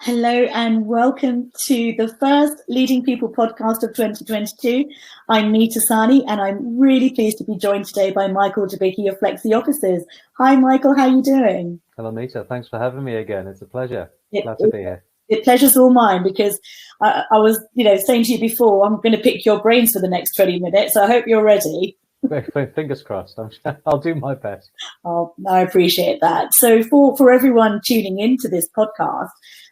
Hello and welcome to the first Leading People podcast of 2022. I'm Meeta Sahni and I'm really pleased to be joined today by Michael Dubicki of Flexioffices. Hi Michael, how are you doing? Hello Meeta, thanks for having me again. It's a pleasure. Glad to be here. The pleasure's all mine because I was, saying to you before, I'm going to pick your brains for the next 20 minutes. So I hope you're ready. Fingers crossed. I'll do my best. Oh, I appreciate that. So for everyone tuning into this podcast,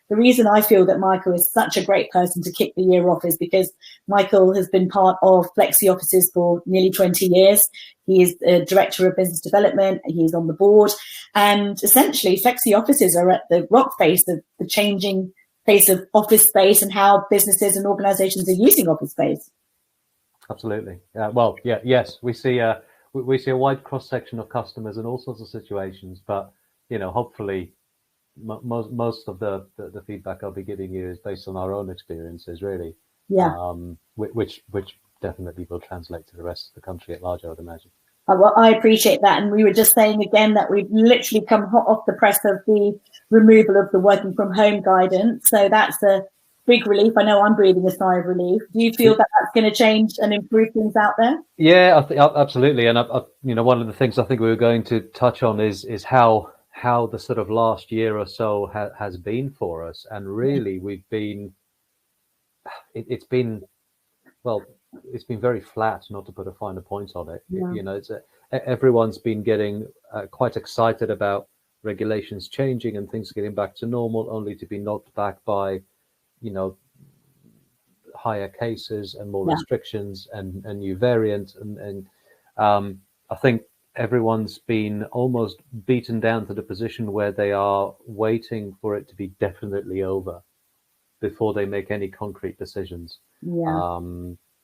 the reason I feel that Michael is such a great person to kick the year off is because Michael has been part of Flexioffices for nearly 20 years. He is the Director of Business Development. He's on the board. And essentially, Flexioffices are at the rock face of the changing face of office space and how businesses and organizations are using office space. Absolutely. Yes, we see a wide cross section of customers in all sorts of situations, but hopefully most of the feedback I'll be giving you is based on our own experiences, really. Yeah. Which definitely will translate to the rest of the country at large, I would imagine. Well, I appreciate that. And we were just saying again that we've literally come hot off the press of the removal of the working from home guidance. So that's a big relief. I know I'm breathing a sigh of relief. Do you feel that that's going to change and improve things out there? Yeah, absolutely. And one of the things I think we were going to touch on is how the sort of last year or so has been for us. And really, it's been very flat, not to put a finer point on it. Yeah. Everyone's been getting quite excited about regulations changing and things getting back to normal, only to be knocked back by higher cases and more restrictions and new variants. And I think everyone's been almost beaten down to the position where they are waiting for it to be definitely over before they make any concrete decisions. Yeah.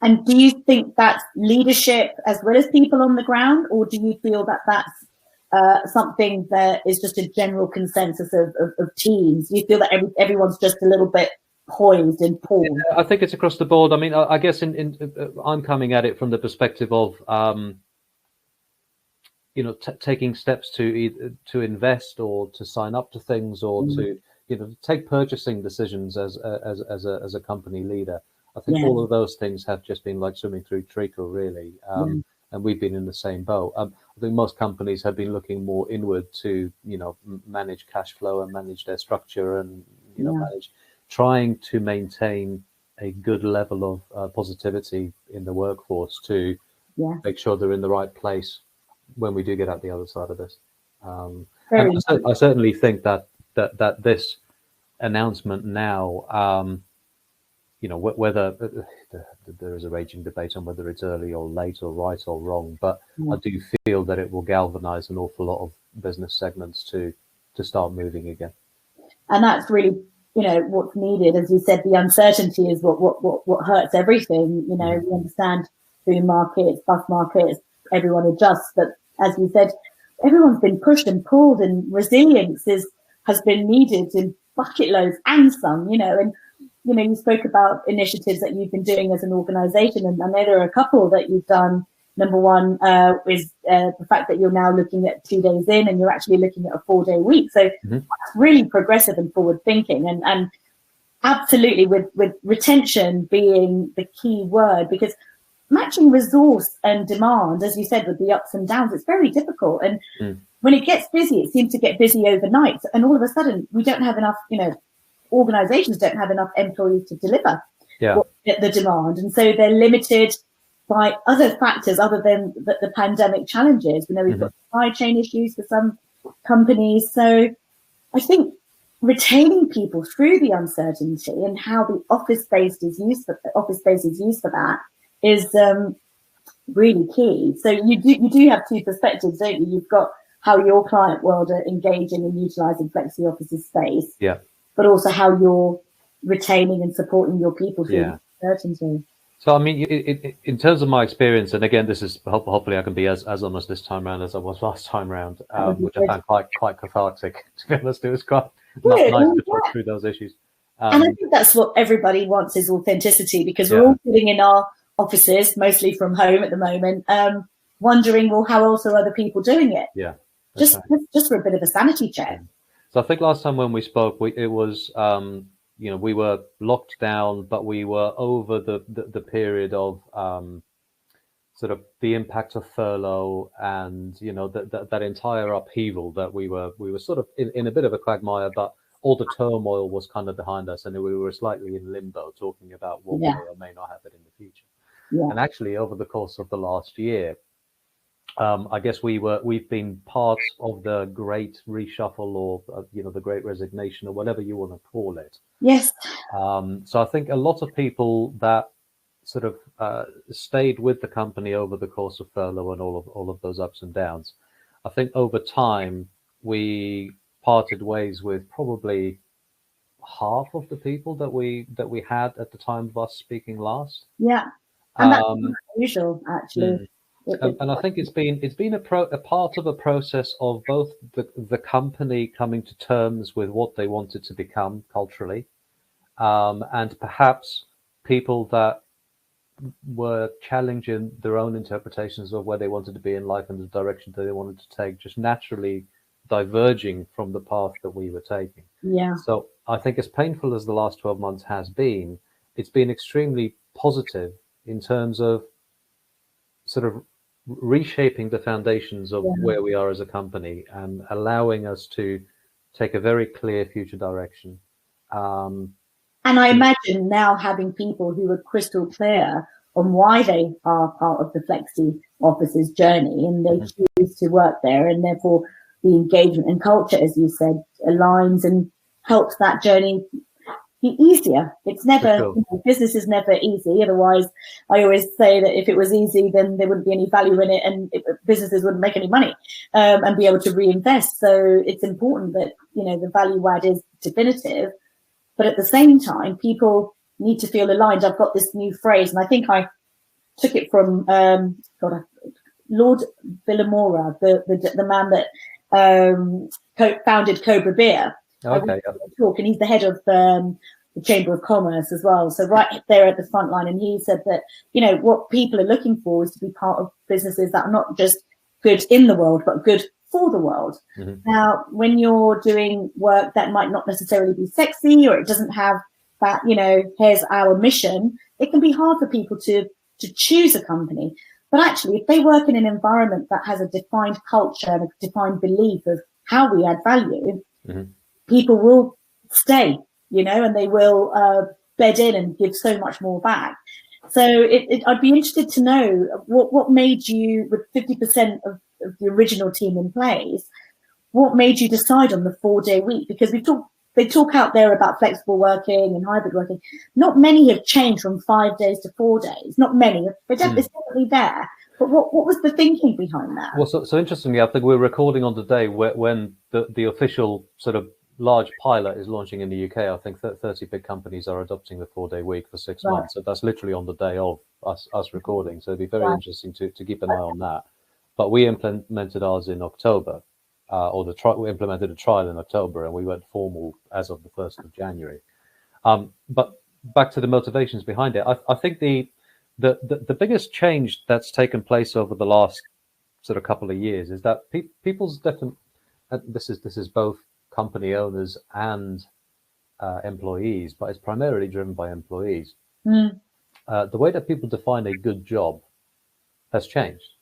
And do you think that's leadership as well as people on the ground, or do you feel that that's something that is just a general consensus of teams? Do you feel that everyone's just a little bit poised and paused? Yeah, I think it's across the board. I mean, I guess I'm coming at it from the perspective of taking steps to invest or to sign up to things or to take purchasing decisions as a company leader. I think all of those things have just been like swimming through treacle, really. And we've been in the same boat. I think most companies have been looking more inward to, manage cash flow and manage their structure and, trying to maintain a good level of positivity in the workforce to make sure they're in the right place when we do get out the other side of this. I certainly think that this announcement now, whether there is a raging debate on whether it's early or late or right or wrong, but I do feel that it will galvanize an awful lot of business segments to start moving again. And that's really, what's needed. As you said, the uncertainty is what hurts everything. We understand food markets, bus markets, everyone adjusts, but as you said, everyone's been pushed and pulled, and resilience has been needed in bucket loads and some, and you spoke about initiatives that you've been doing as an organization, and I know there are a couple that you've done. Number one is the fact that you're now looking at 2 days in and you're actually looking at a 4-day week. So that's really progressive and forward thinking, and absolutely with retention being the key word, because matching resource and demand, as you said, with the ups and downs, it's very difficult. And when it gets busy, it seems to get busy overnight. And all of a sudden, we don't have enough, organizations don't have enough employees to deliver the demand. And so they're limited by other factors other than the pandemic challenges. We've got supply chain issues for some companies. So I think retaining people through the uncertainty and how the office space is used for that is really key. So you do have two perspectives, don't you? You've got how your client world are engaging and utilizing Flexioffices space, but also how you're retaining and supporting your people through uncertainty. So, I mean, in terms of my experience, and again, this is hopefully I can be as honest this time around as I was last time around, which I found quite cathartic, to be honest. It was quite nice to talk through those issues. And I think that's what everybody wants, is authenticity, because we're all sitting in our offices, mostly from home at the moment, wondering, well, how else are other people doing it? Yeah. Just for a bit of a sanity check. So I think last time when we spoke, it was we were locked down, but we were over the period of sort of the impact of furlough and that entire upheaval that we were sort of in a bit of a quagmire, but all the turmoil was kind of behind us, and we were slightly in limbo, talking about what may or may not happen in the future. And actually, over the course of the last year, I guess we've been part of the great reshuffle, or the great resignation, or whatever you want to call it. Yes. So I think a lot of people that sort of stayed with the company over the course of furlough and all of those ups and downs, I think over time we parted ways with probably half of the people that we had at the time of us speaking last. Yeah, and that's unusual, actually. And I think it's been a part of a process of both the company coming to terms with what they wanted to become culturally, and perhaps people that were challenging their own interpretations of where they wanted to be in life and the direction that they wanted to take, just naturally diverging from the path that we were taking. Yeah. So I think, as painful as the last 12 months has been, it's been extremely positive in terms of sort of reshaping the foundations of where we are as a company and allowing us to take a very clear future direction. And I imagine now having people who are crystal clear on why they are part of the Flexioffices journey, and they choose to work there, and therefore the engagement and culture, as you said, aligns and helps that journey be easier. It's never, business is never easy. Otherwise, I always say that if it was easy, then there wouldn't be any value in it, and businesses wouldn't make any money and be able to reinvest. So it's important that, the value add is definitive. But at the same time, people need to feel aligned. I've got this new phrase, and I think I took it from Lord Villamora, the man that founded Cobra Beer. Okay. Talk, and he's the head of the Chamber of Commerce as well. So right there at the front line, and he said that what people are looking for is to be part of businesses that are not just good in the world, but good for the world. Now, when you're doing work that might not necessarily be sexy, or it doesn't have that, here's our mission, it can be hard for people to choose a company. But actually, if they work in an environment that has a defined culture and a defined belief of how we add value, people will stay, and they will bed in and give so much more back. So I'd be interested to know what made you, with 50% of the original team in place, what made you decide on the 4-day week? Because they talk out there about flexible working and hybrid working. Not many have changed from 5 days to 4 days. Not many. It's definitely there. But what was the thinking behind that? Well, so interestingly, I think we're recording on the day when the official sort of large pilot is launching in the UK. I think 30 big companies are adopting the 4-day week for 6 months. So that's literally on the day of us recording. So it'd be very interesting to keep an eye on that. But we implemented ours in October, we implemented a trial in October, and we went formal as of the 1st of January. But back to the motivations behind it, I think the biggest change that's taken place over the last sort of couple of years is that people's definite, this is both company owners and employees, but it's primarily driven by employees. The way that people define a good job has changed.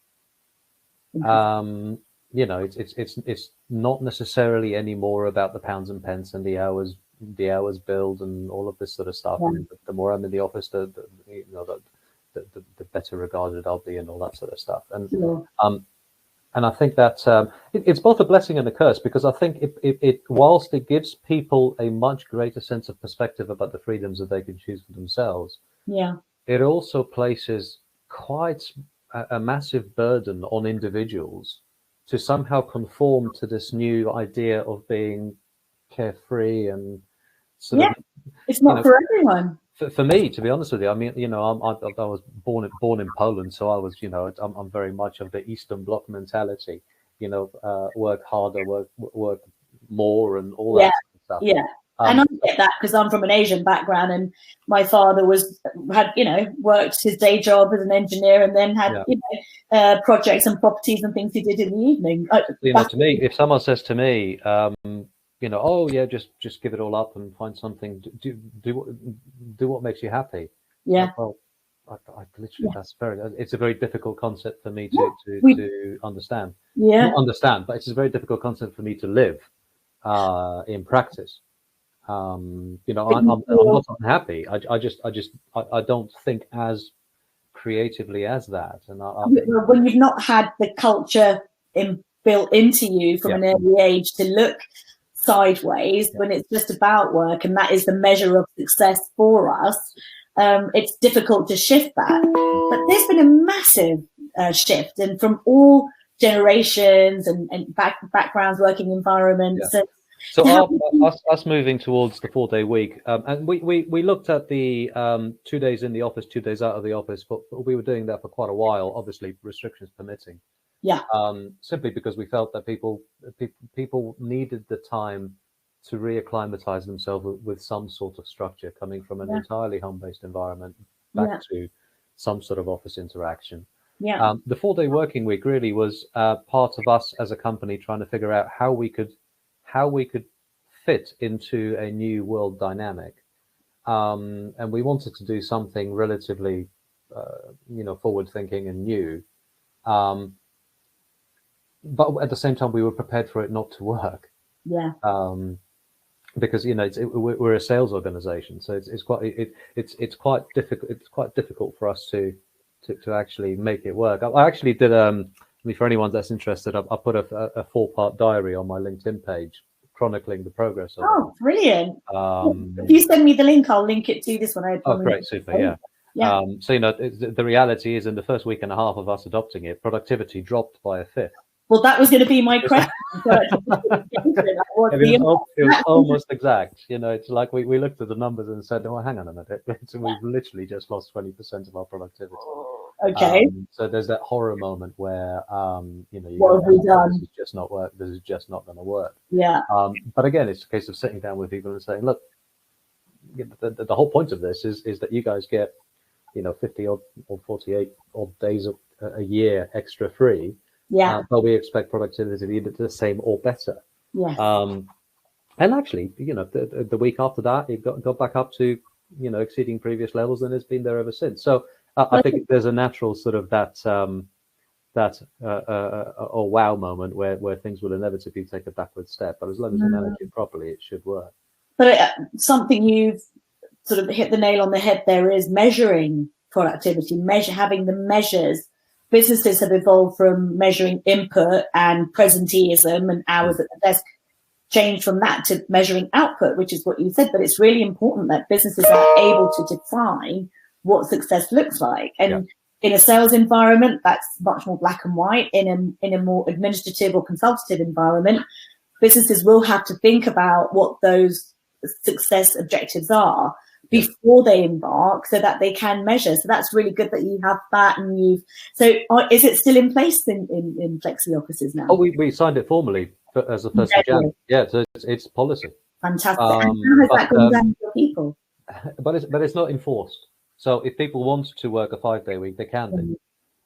It's not necessarily anymore about the pounds and pence and the hours billed and all of this sort of stuff. And the more I'm in the office, the better regarded I'll be, and all that sort of stuff. And I think that it's both a blessing and a curse, because I think it whilst it gives people a much greater sense of perspective about the freedoms that they can choose for themselves, it also places quite a massive burden on individuals to somehow conform to this new idea of being carefree and sort of. It's not for everyone. For me, to be honest with you, I mean, I was born in Poland, so I was, I'm very much of the Eastern Bloc mentality. Work harder, work more, and all that sort of stuff. Yeah. And I get that because I'm from an Asian background, and my father had worked his day job as an engineer, and then had projects and properties and things he did in the evening. To me, if someone says to me, oh yeah, just give it all up and find something. Do what makes you happy. Yeah. Well, I literally, it's a very difficult concept for me to understand. Yeah. Not understand, but it's a very difficult concept for me to live in practice. I'm not unhappy. I don't think as creatively as that. And when you've not had the culture built into you from an early age to look sideways, when it's just about work, and that is the measure of success for us, it's difficult to shift that. But there's been a massive shift, and from all generations and backgrounds, working environments. So us moving towards the 4-day week, and we looked at the 2 days in the office, 2 days out of the office, but we were doing that for quite a while, obviously restrictions permitting. Yeah. Simply because we felt that people needed the time to reacclimatize themselves with some sort of structure, coming from an entirely home-based environment back to some sort of office interaction. Yeah. The 4-day working week really was part of us as a company trying to figure out how we could fit into a new world dynamic. And we wanted to do something relatively, forward-thinking and new. But at the same time, we were prepared for it not to work. Yeah. Because we're a sales organization, so it's quite difficult. It's quite difficult for us to actually make it work. I actually did. For anyone that's interested, I put a 4-part diary on my LinkedIn page chronicling the progress of it. Brilliant. If you send me the link, I'll link it to this one. Great, super, yeah. So the reality is, in the first week and a half of us adopting it, productivity dropped by a fifth. Well, that was going to be my question. It was almost exact. It's like we looked at the numbers and said, "Oh, hang on a minute, we've literally just lost 20% of our productivity." Okay. So there's that horror moment where what have we done? This is just not work. This is just not going to work. Yeah. But again, it's a case of sitting down with people and saying, "Look, the whole point of this is that you guys get 50 odd or 48 odd days a year extra free." Yeah. But we expect productivity to be the same or better. Yes. And actually, the week after that, it got back up to, exceeding previous levels, and it's been there ever since. So I think there's a natural sort of that wow moment where things will inevitably take a backward step. But as long as you manage it properly, it should work. But something you've sort of hit the nail on the head there is measuring productivity, having the measures. Businesses have evolved from measuring input and presenteeism and hours at the desk, changed from that to measuring output, which is what you said. But it's really important that businesses are able to define what success looks like. And in a sales environment, that's much more black and white. In a more administrative or consultative environment, businesses will have to think about what those success objectives are before they embark, so that they can measure. So that's really good that you have that, and is it still in place in Flexioffices now? Oh, we signed it formally as the 1st of January. Yeah, so it's policy. Fantastic. And how has that gone down for people? But it's not enforced. So if people want to work a 5-day week, they can do.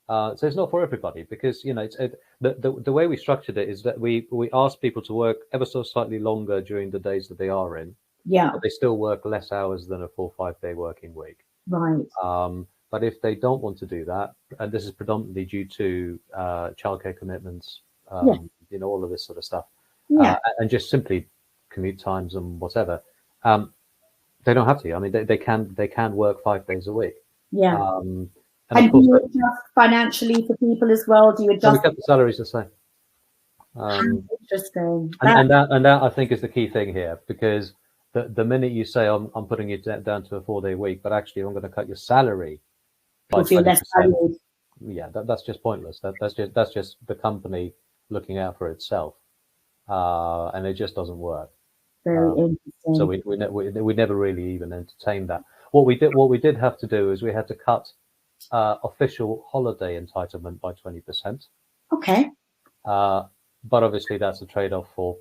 So it's not for everybody, because the way we structured it is that we ask people to work ever so slightly longer during the days that they are in. Yeah. But they still work less hours than a full 5-day working week. Right. But if they don't want to do that, and this is predominantly due to childcare commitments, all of this sort of stuff, and just simply commute times and whatever, they don't have to. I mean, they can work 5 days a week. Yeah. And do you adjust financially for people as well? Do you adjust? We kept the salaries the same. Interesting. And that I think is the key thing here, because the minute you say I'm putting it down to a 4-day week, but actually I'm going to cut your salary by 20%, that's just pointless. That's just the company looking out for itself, and it just doesn't work. Very interesting. So we never really even entertained that. What we did have to do is we had to cut official holiday entitlement by 20%. Okay. But obviously that's a trade-off for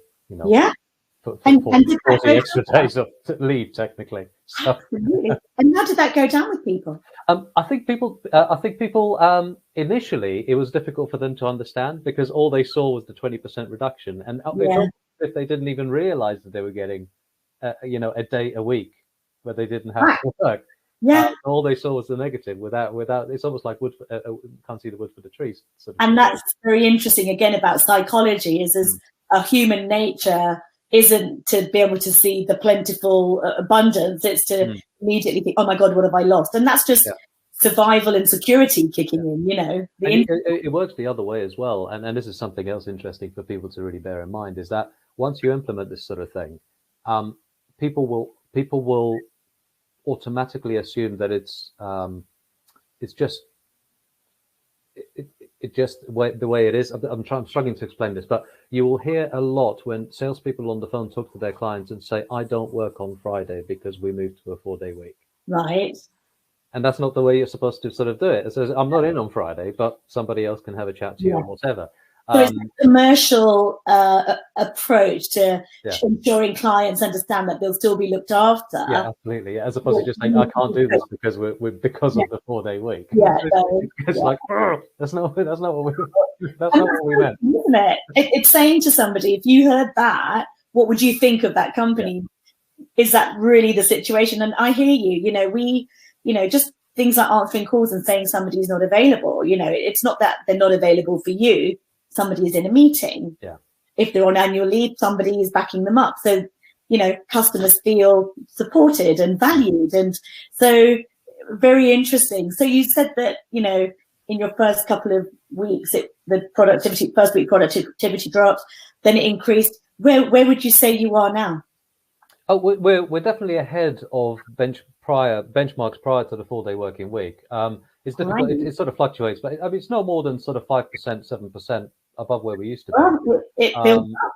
for 40 extra days of leave, technically. So. Absolutely. And how did that go down with people? I think people initially it was difficult for them to understand, because all they saw was the 20% reduction, and if they didn't even realize that they were getting, a day a week where they didn't have to work. Yeah. All they saw was the negative. Without, it's almost like wood. Can't see the wood for the trees. And that's very interesting. Again, about psychology is as a human nature isn't to be able to see the plentiful abundance. It's to immediately think, "Oh my God, what have I lost?" And that's just survival and security kicking in. It works the other way as well. And this is something else interesting for people to really bear in mind, is that once you implement this sort of thing, people will automatically assume that it's just the way it is. I'm struggling to explain this, but you will hear a lot when salespeople on the phone talk to their clients and say, "I don't work on Friday because we moved to a 4-day week." Right. And that's not the way you're supposed to sort of do it. It says, "I'm not in on Friday, but somebody else can have a chat to you or whatever." So it's a commercial approach to ensuring clients understand that they'll still be looked after. Yeah, absolutely. As opposed to just saying, "I can't do this because we're because of the 4-day week." Yeah, it's like, that's not what we meant, isn't it? It's saying to somebody, if you heard that, what would you think of that company? Is that really the situation? And I hear you. We, just things like answering calls and saying somebody's not available. It's not that they're not available for you. Somebody is in a meeting. Yeah. If they're on annual leave, somebody is backing them up. So, customers feel supported and valued. And so very interesting. So you said that, in your first couple of weeks, first week productivity dropped, then it increased. Where would you say you are now? Oh, we're definitely ahead of benchmarks prior to the 4-day working week. It's difficult. It sort of fluctuates, but it's no more than sort of 5%, 7% above where we used to be. Well, it builds up.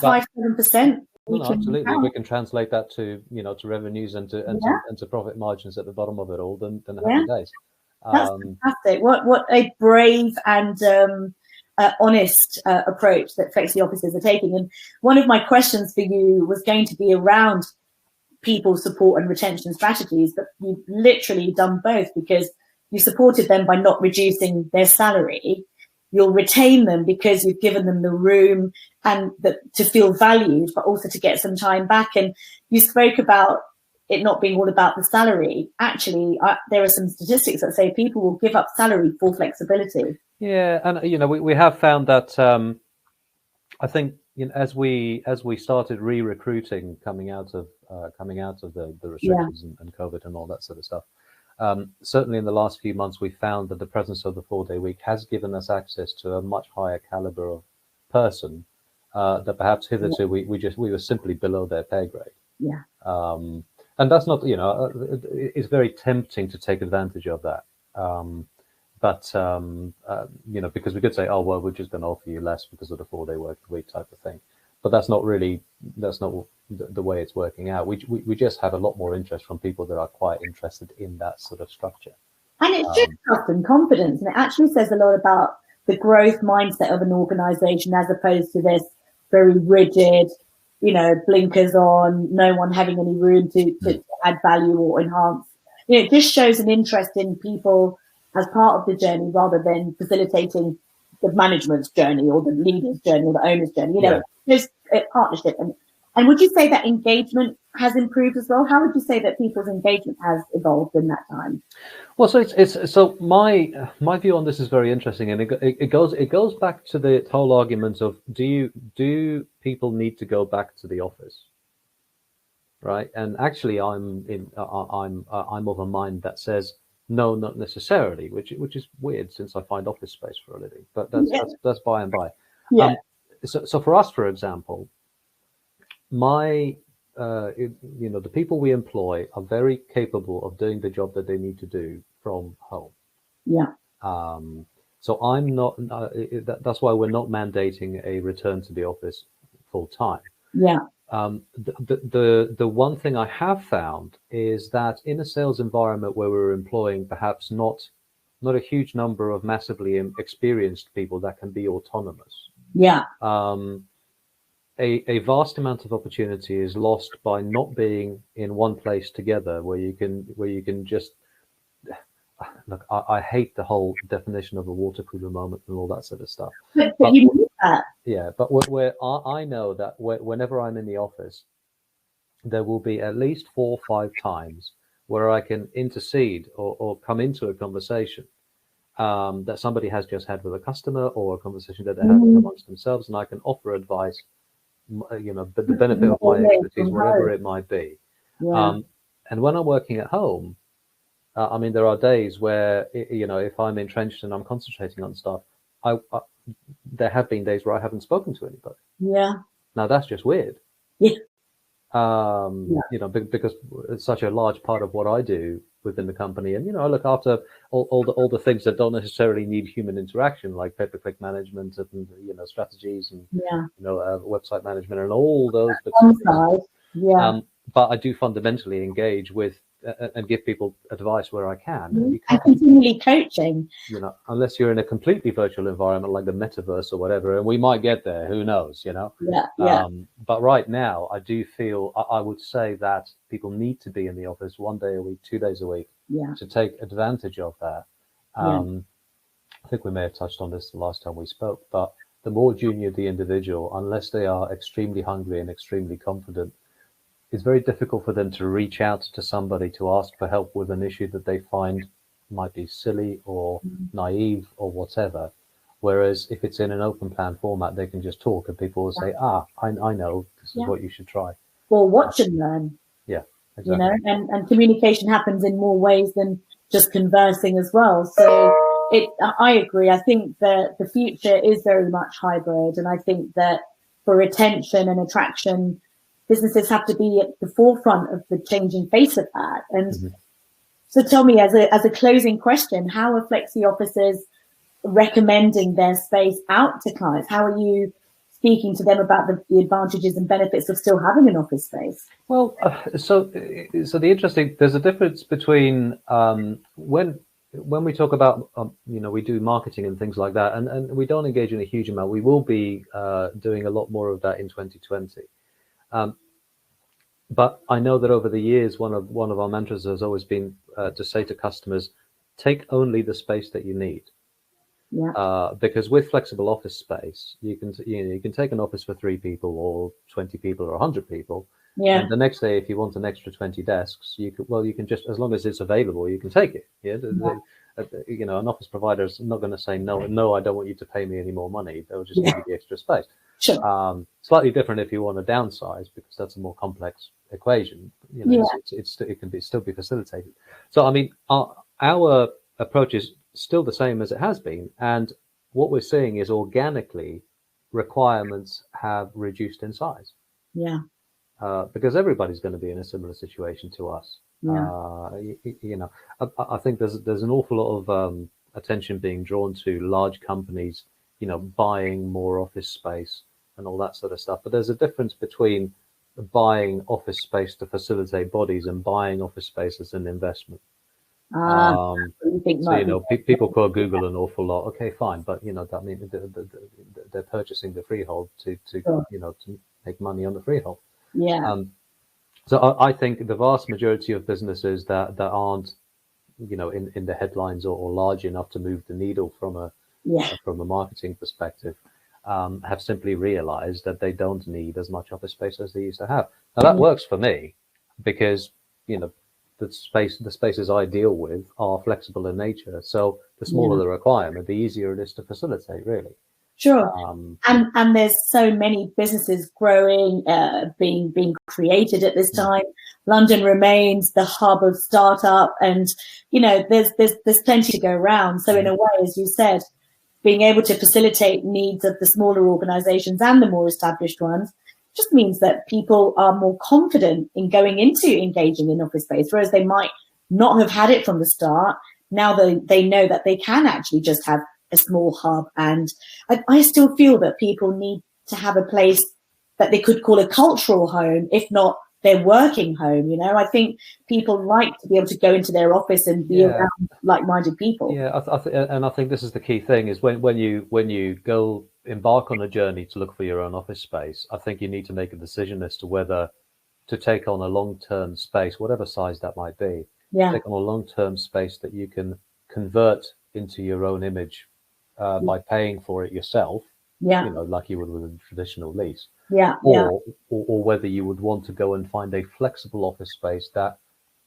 That 5-7%. No, absolutely. If we can translate that to to revenues and to profit margins at the bottom of it all, then happy days. That's fantastic. What a brave and honest approach that Flexioffices are taking. And one of my questions for you was going to be around people support and retention strategies, but you've literally done both, because you supported them by not reducing their salary. You'll retain them because you've given them the room and to feel valued, but also to get some time back. And you spoke about it not being all about the salary. Actually, there are some statistics that say people will give up salary for flexibility. Yeah, and we have found that I think as we started re-recruiting coming out of the restrictions and COVID and all that sort of stuff. Certainly in the last few months, we found that the presence of the 4-day week has given us access to a much higher caliber of person that perhaps hitherto we were simply below their pay grade. Yeah. And that's not, it's very tempting to take advantage of that. But because we could say, "Oh, well, we're just going to offer you less because of the 4-day working week" type of thing. But that's not the way it's working out. We just have a lot more interest from people that are quite interested in that sort of structure. And it's just trust and confidence. And it actually says a lot about the growth mindset of an organization, as opposed to this very rigid, blinkers on, no one having any room to add value or enhance. It just shows an interest in people as part of the journey, rather than facilitating the management's journey or the leader's journey or the owner's journey. There's a partnership. And would you say that engagement has improved as well? How would you say that people's engagement has evolved in that time? Well, so my view on this is very interesting, and it goes back to the whole argument of do people need to go back to the office, right? And actually, I'm of a mind that says no, not necessarily, which is weird, since I find office space for a living. But that's by and by. Yeah. So for us, for example, the people we employ are very capable of doing the job that they need to do from home. Yeah. So I'm not. That's why we're not mandating a return to the office full time. Yeah. The one thing I have found is that in a sales environment where we're employing perhaps not a huge number of massively experienced people that can be autonomous. Yeah. A vast amount of opportunity is lost by not being in one place together, where you can just look. I hate the whole definition of a water cooler moment and all that sort of stuff. But you need that. Yeah, but where I know that whenever I'm in the office, there will be at least 4 or 5 times where I can intercede or come into a conversation that somebody has just had with a customer, or a conversation that they're having amongst themselves, and I can offer advice, but the benefit of my expertise, whatever it might be. Yeah. And when I'm working at home, I mean, there are days where, if I'm entrenched and I'm concentrating on stuff, there have been days where I haven't spoken to anybody. Yeah. Now that's just weird. Yeah. Because it's such a large part of what I do within the company, and I look after all the things that don't necessarily need human interaction, like pay-per-click management and strategies and website management and all those bits of things. Yeah. But I do fundamentally engage with and give people advice where I can. And continually coaching. Unless you're in a completely virtual environment like the metaverse or whatever, and we might get there. Who knows? Yeah. But right now, I do feel I would say that people need to be in the office 1 day a week, 2 days a week, to take advantage of that. I think we may have touched on this the last time we spoke, but the more junior the individual, unless they are extremely hungry and extremely confident, it's very difficult for them to reach out to somebody to ask for help with an issue that they find might be silly or naive or whatever. Whereas if it's in an open plan format, they can just talk and people will say, I know, this is what you should try. Or watch and learn. Yeah, exactly. And communication happens in more ways than just conversing as well. So I agree. I think that the future is very much hybrid. And I think that for retention and attraction, businesses have to be at the forefront of the changing face of that. And so tell me, as a closing question, how are Flexioffices recommending their space out to clients? How are you speaking to them about the advantages and benefits of still having an office space? Well, so there's a difference between when we talk about, we do marketing and things like that, and we don't engage in a huge amount. We will be doing a lot more of that in 2020. But I know that over the years, one of our mantras has always been to say to customers, take only the space that you need. Yeah. Because with flexible office space, you can take an office for 3 people or 20 people or 100 people. Yeah. And the next day, if you want an extra 20 desks, you can just, as long as it's available, you can take it. Yeah. An office provider is not going to say no, I don't want you to pay me any more money. They'll just give you the extra space. Sure. Slightly different if you want to downsize, because that's a more complex equation. It can still be facilitated. So I mean, our approach is still the same as it has been, and what we're seeing is organically requirements have reduced in size. Yeah. Because everybody's going to be in a similar situation to us. Yeah. I think there's an awful lot of attention being drawn to large companies, buying more office space and all that sort of stuff. But there's a difference between buying office space to facilitate bodies and buying office space as an investment. People call Google an awful lot. Okay, fine, but that means they're purchasing the freehold to make money on the freehold. Yeah. So I think the vast majority of businesses that aren't, in the headlines or large enough to move the needle from a marketing perspective, have simply realized that they don't need as much office space as they used to have. Now that works for me because, the spaces I deal with are flexible in nature. So the smaller the requirement, the easier it is to facilitate, really. Sure. And there's so many businesses growing, being created at this time. London remains the hub of startup, and there's plenty to go around. So in a way, as you said, being able to facilitate needs of the smaller organizations and the more established ones just means that people are more confident in going into engaging in office space, whereas they might not have had it from the start. Now they know that they can actually just have a small hub. And I still feel that people need to have a place that they could call a cultural home, if not their working home. I think people like to be able to go into their office and be around like-minded people. Yeah, I think this is the key thing, is when you go embark on a journey to look for your own office space, I think you need to make a decision as to whether to take on a long-term space, whatever size that might be. Take on a long-term space that you can convert into your own image by paying for it yourself, Yeah. like you would with a traditional lease. Yeah. Or whether you would want to go and find a flexible office space that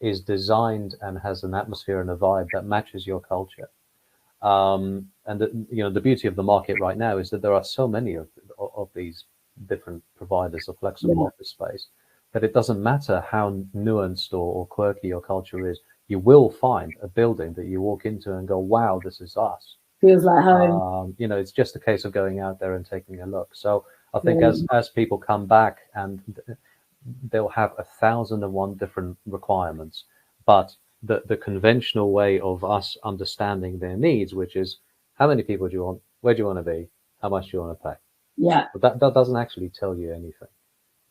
is designed and has an atmosphere and a vibe that matches your culture. And the beauty of the market right now is that there are so many of these different providers of flexible office space that it doesn't matter how nuanced or quirky your culture is, you will find a building that you walk into and go, wow, this is us. Feels like home. It's just a case of going out there and taking a look. So I think as people come back, and they'll have 1,001 different requirements, but the conventional way of us understanding their needs, which is how many people do you want, where do you want to be, how much do you want to pay? Yeah. But that doesn't actually tell you anything.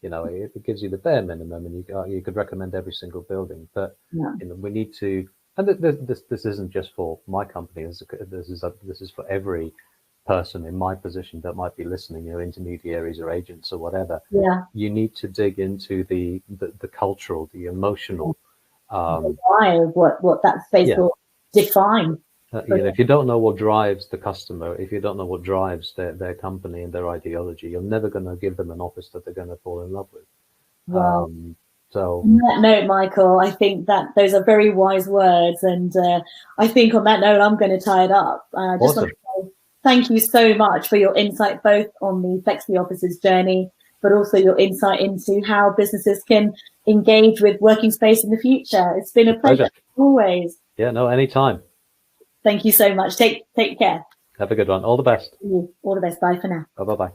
It gives you the bare minimum, and you could recommend every single building. But we need to, and this isn't just for my company. This is for every person in my position that might be listening, intermediaries or agents or whatever. Yeah. You need to dig into the cultural, the emotional. Why what that space will define. If you don't know what drives the customer, if you don't know what drives their company and their ideology, you're never going to give them an office that they're going to fall in love with. Wow. So on that note, Michael, I think that those are very wise words, and I think on that note, I'm going to tie it up. I just want to say thank you so much for your insight, both on the Flexioffices journey, but also your insight into how businesses can engage with working space in the future. It's been a pleasure always. Yeah, no, anytime. Thank you so much. Take care. Have a good one. All the best. All the best. Bye for now. Bye-bye.